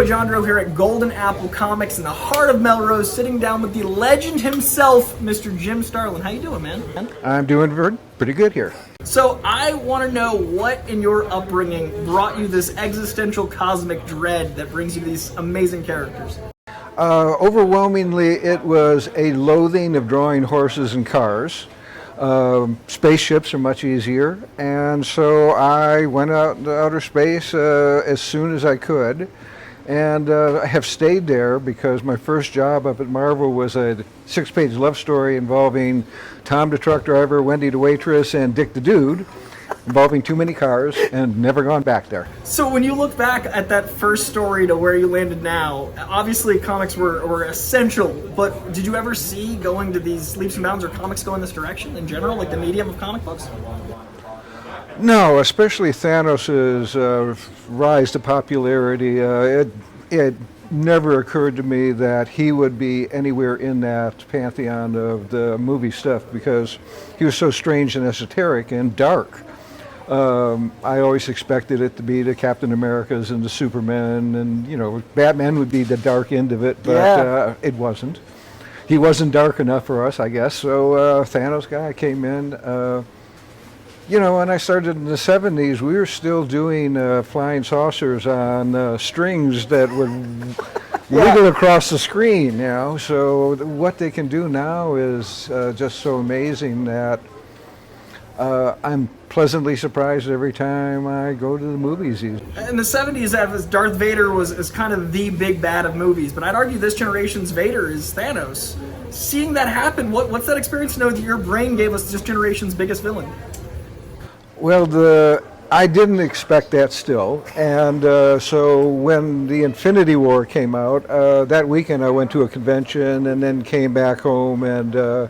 Jandro here at Golden Apple Comics in the heart of Melrose, sitting down with the legend himself, Mr. Jim Starlin. How you doing, man? I'm doing pretty good here. So I want to know what in your upbringing brought you this existential cosmic dread that brings you these amazing characters. Overwhelmingly, it was a loathing of drawing horses and cars. Spaceships are much easier, and so I went out into outer space as soon as I could, and I have stayed there because my first job up at Marvel was a 6-page love story involving Tom the truck driver, Wendy the waitress, and Dick the dude, involving too many cars, and never gone back there. So when you look back at that first story to where you landed now, obviously comics were essential, but did you ever see going to these leaps and bounds or comics go in this direction in general, like the medium of comic books? No, especially Thanos' rise to popularity. It never occurred to me that he would be anywhere in that pantheon of the movie stuff because he was so strange and esoteric and dark. I always expected it to be the Captain Americas and the Superman, and Batman would be the dark end of it, but it wasn't. He wasn't dark enough for us, I guess. So Thanos guy came in. When I started in the 70s, we were still doing flying saucers on strings that would wiggle across the screen. So what they can do now is just so amazing that I'm pleasantly surprised every time I go to the movies. In the 70s, Darth Vader was kind of the big bad of movies, but I'd argue this generation's Vader is Thanos. Seeing that happen, what's that experience to know that your brain gave us this generation's biggest villain? Well, I didn't expect that still, and so when the Infinity War came out, that weekend I went to a convention and then came back home and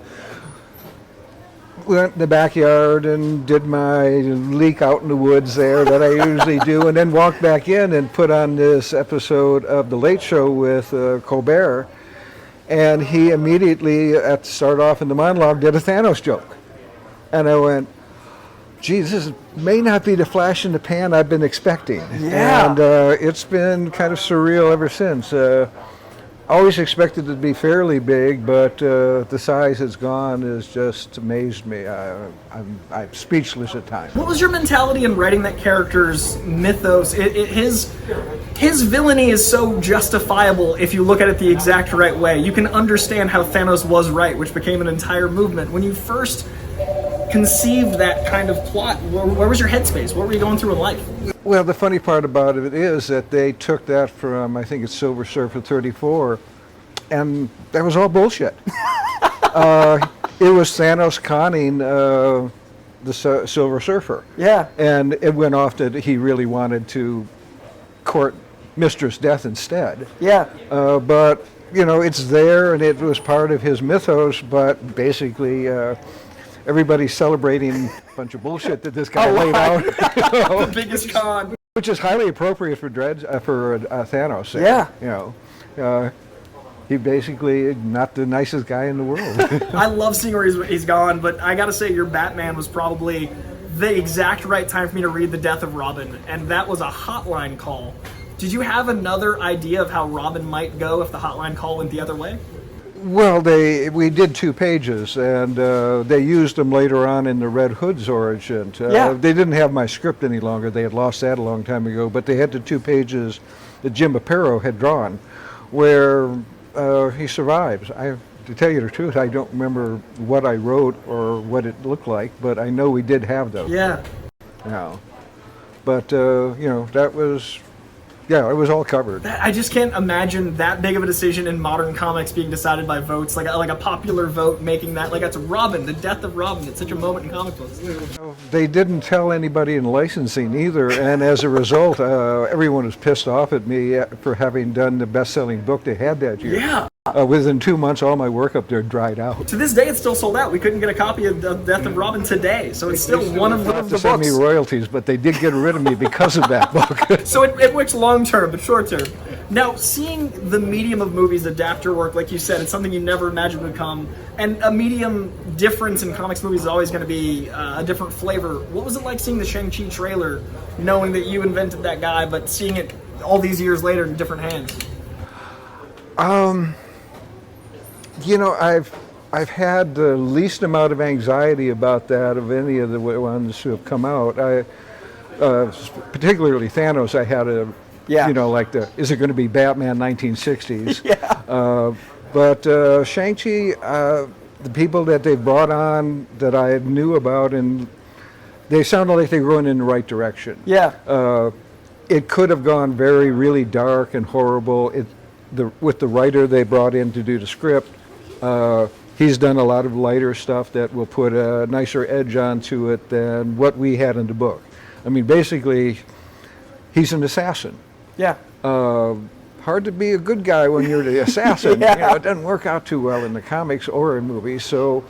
went in the backyard and did my leak out in the woods there that I usually do, and then walked back in and put on this episode of The Late Show with Colbert, and he immediately, at the start off in the monologue, did a Thanos joke. And I went, geez, this may not be the flash in the pan I've been expecting. Yeah. And it's been kind of surreal ever since. Always expected it to be fairly big, but the size it's gone has just amazed me. I'm speechless at times. What was your mentality in writing that character's mythos? His villainy is so justifiable if you look at it the exact right way. You can understand how Thanos was right, which became an entire movement. When you first conceived that kind of plot, where was your headspace? What were you going through in life? Well, the funny part about it is that they took that from, I think it's Silver Surfer 34, and that was all bullshit. It was Thanos conning the Silver Surfer. Yeah. And it went off that he really wanted to court Mistress Death instead. Yeah. But, it's there, and it was part of his mythos, but basically everybody's celebrating a bunch of bullshit that this guy laid out. The biggest con. Which is highly appropriate for Thanos. Yeah. He basically not the nicest guy in the world. I love seeing where he's gone, but I gotta say your Batman was probably the exact right time for me to read The Death of Robin, and that was a hotline call. Did you have another idea of how Robin might go if the hotline call went the other way? Well, we did 2 pages, and they used them later on in the Red Hood's origin. They didn't have my script any longer. They had lost that a long time ago, but they had the 2 pages that Jim Aparo had drawn, where he survives. To tell you the truth, I don't remember what I wrote or what it looked like, but I know we did have those. Yeah. But, that was... Yeah, it was all covered. I just can't imagine that big of a decision in modern comics being decided by votes, like a popular vote making that, like that's Robin, the death of Robin. It's such a moment in comic books. They didn't tell anybody in licensing either, and as a result, everyone was pissed off at me for having done the best-selling book they had that year. Yeah. Within 2 months, all my work up there dried out. To this day, it's still sold out. We couldn't get a copy of The Death of Robin today, so it's still one of the books. Send me royalties, but they did get rid of me because of that book. So it works long term, but short term. Now, seeing the medium of movies adapt your work, like you said, it's something you never imagined would come, and a medium difference in comics movies is always going to be a different flavor. What was it like seeing the Shang-Chi trailer, knowing that you invented that guy, but seeing it all these years later in different hands? You know, I've had the least amount of anxiety about that of any of the ones who have come out. Particularly Thanos, I had a, you know, like is it going to be Batman 1960s? But Shang-Chi, the people that they've brought on that I knew about, and they sounded like they were going in the right direction. It could have gone really dark and horrible. With the writer they brought in to do the script, he's done a lot of lighter stuff that will put a nicer edge onto it than what we had in the book. I mean, basically, he's an assassin. Hard to be a good guy when you're the assassin. You know, it doesn't work out too well in the comics or in movies. So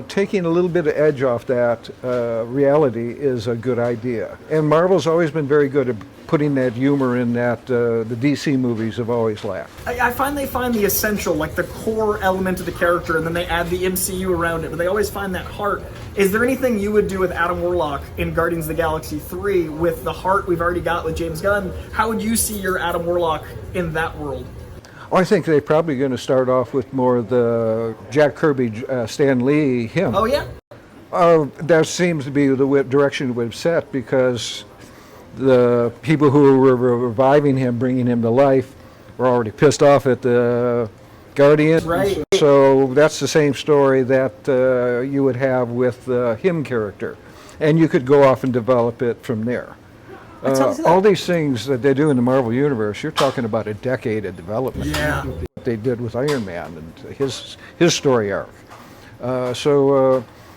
taking a little bit of edge off that reality is a good idea. And Marvel's always been very good at putting that humor in that the DC movies have always lacked. I find they find the essential, like the core element of the character, and then they add the MCU around it, but they always find that heart. Is there anything you would do with Adam Warlock in Guardians of the Galaxy 3 with the heart we've already got with James Gunn? How would you see your Adam Warlock in that world? Well, I think they're probably going to start off with more of the Jack Kirby, Stan Lee, him. Oh, yeah? That seems to be the direction we've set, because the people who were reviving him, bringing him to life, were already pissed off at the Guardians. Right. So that's the same story that you would have with him character. And you could go off and develop it from there. All these things that they do in the Marvel Universe, you're talking about a decade of development. Yeah. What they did with Iron Man and his story arc.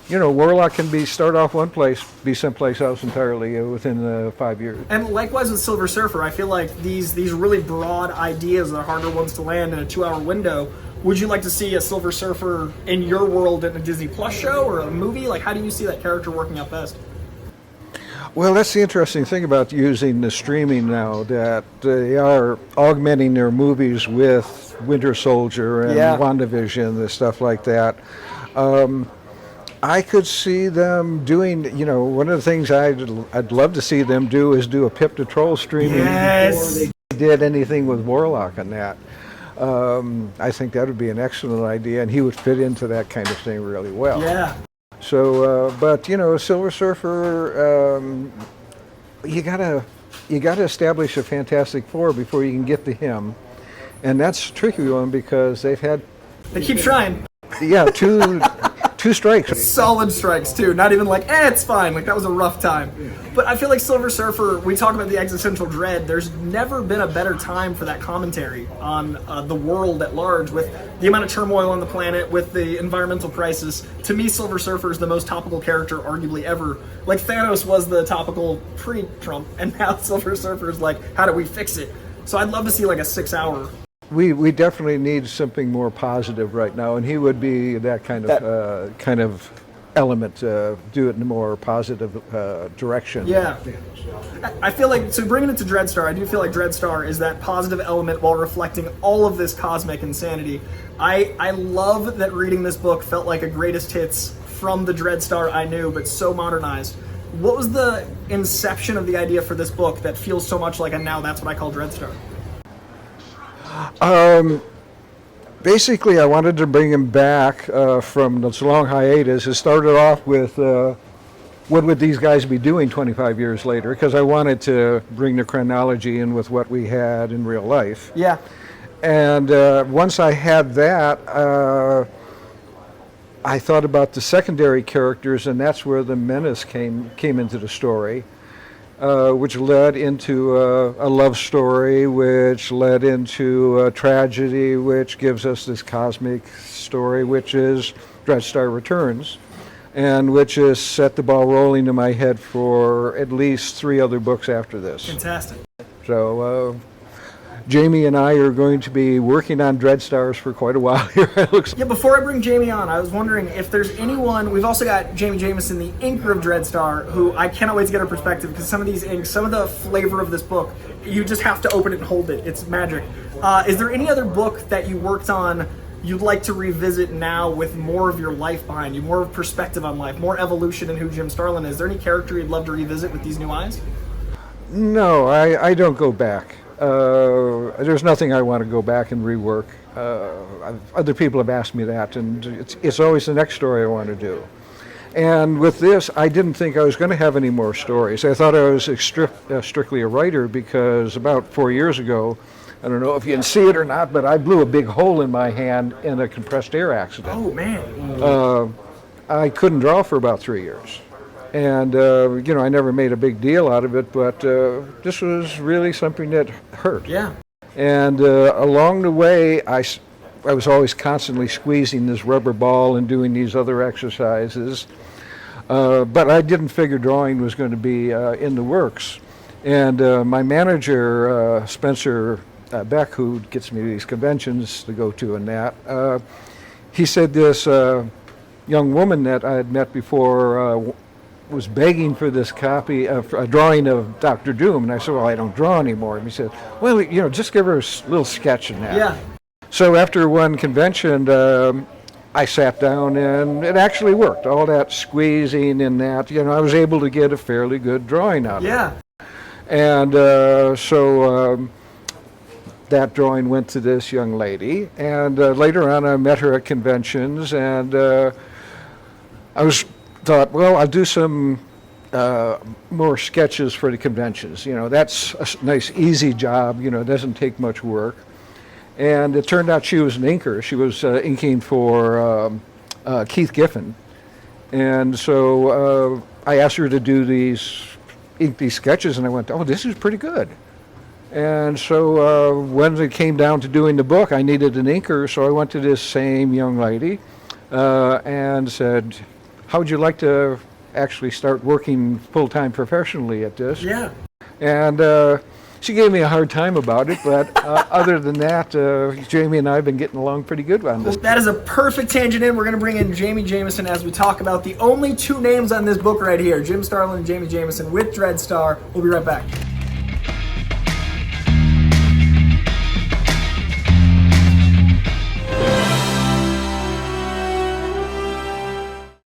You know, Warlock can start off one place, be someplace else entirely within 5 years. And likewise with Silver Surfer, I feel like these really broad ideas are harder ones to land in a 2-hour window. Would you like to see a Silver Surfer in your world in a Disney Plus show or a movie? Like, how do you see that character working out best? Well, that's the interesting thing about using the streaming now, that they are augmenting their movies with Winter Soldier and WandaVision and stuff like that. I could see them doing, you know, one of the things I'd love to see them do is do a Pip the Troll streaming before they did anything with Warlock on that. I think that would be an excellent idea, and he would fit into that kind of thing really well. Yeah. So, but you know, Silver Surfer, you gotta establish a Fantastic Four before you can get to him, and that's a tricky one because they keep trying. Two strikes. Solid strikes too. Not even like, it's fine. Like, that was a rough time. But I feel like Silver Surfer, we talk about the existential dread. There's never been a better time for that commentary on the world at large, with the amount of turmoil on the planet, with the environmental crisis. To me, Silver Surfer is the most topical character arguably ever. Like, Thanos was the topical pre-Trump, and now Silver Surfer is like, how do we fix it? So I'd love to see like a 6-hour. We definitely need something more positive right now, and he would be that kind of element, do it in a more positive direction. Yeah. I feel like, so bringing it to Dreadstar, I do feel like Dreadstar is that positive element while reflecting all of this cosmic insanity. I love that reading this book felt like a greatest hits from the Dreadstar I knew, but so modernized. What was the inception of the idea for this book that feels so much like a now that's what I call Dreadstar? Basically, I wanted to bring him back from this long hiatus. It started off with what would these guys be doing 25 years later, because I wanted to bring the chronology in with what we had in real life. Yeah. And once I had that, I thought about the secondary characters, and that's where the menace came into the story. Which led into a love story, which led into a tragedy, which gives us this cosmic story, which is Dreadstar Returns, and which has set the ball rolling in my head for at least 3 other books after this. Fantastic. So Jamie and I are going to be working on Dreadstars for quite a while here. Yeah, before I bring Jamie on, I was wondering if there's anyone, we've also got Jamie Jameson, the inker of Dreadstar, who I cannot wait to get her perspective, because some of these inks, some of the flavor of this book, you just have to open it and hold it. It's magic. Is there any other book that you worked on you'd like to revisit now with more of your life behind you, more perspective on life, more evolution in who Jim Starlin is? Is there any character you'd love to revisit with these new eyes? No, I don't go back. There's nothing I want to go back and rework. Other people have asked me that, and it's always the next story I want to do. And with this, I didn't think I was going to have any more stories. I thought I was strictly a writer because about 4 years ago, I don't know if you can see it or not, but I blew a big hole in my hand in a compressed air accident. Oh, man. I couldn't draw for about 3 years. And, I never made a big deal out of it, but this was really something that hurt. Yeah. And along the way, I was always constantly squeezing this rubber ball and doing these other exercises. But I didn't figure drawing was going to be in the works. And my manager, Spencer Beck, who gets me to these conventions to go to and that, he said this young woman that I had met before was begging for this copy of a drawing of Dr. Doom. And I said, well, I don't draw anymore. And he said, well, just give her a little sketch in that. Yeah. So after one convention, I sat down and it actually worked. All that squeezing and that, I was able to get a fairly good drawing out of it. Yeah. And so that drawing went to this young lady. And later on, I met her at conventions, and thought, well, I'll do some more sketches for the conventions. That's a nice, easy job. It doesn't take much work. And it turned out she was an inker. She was inking for Keith Giffen. And so I asked her to ink these sketches, and I went, oh, this is pretty good. And so when it came down to doing the book, I needed an inker, so I went to this same young lady and said, how would you like to actually start working full-time professionally at this? Yeah. And she gave me a hard time about it, but other than that, Jamie and I have been getting along pretty good on this. That is a perfect tangent in. We're going to bring in Jamie Jameson as we talk about the only two names on this book right here, Jim Starlin and Jamie Jameson with Dreadstar. We'll be right back.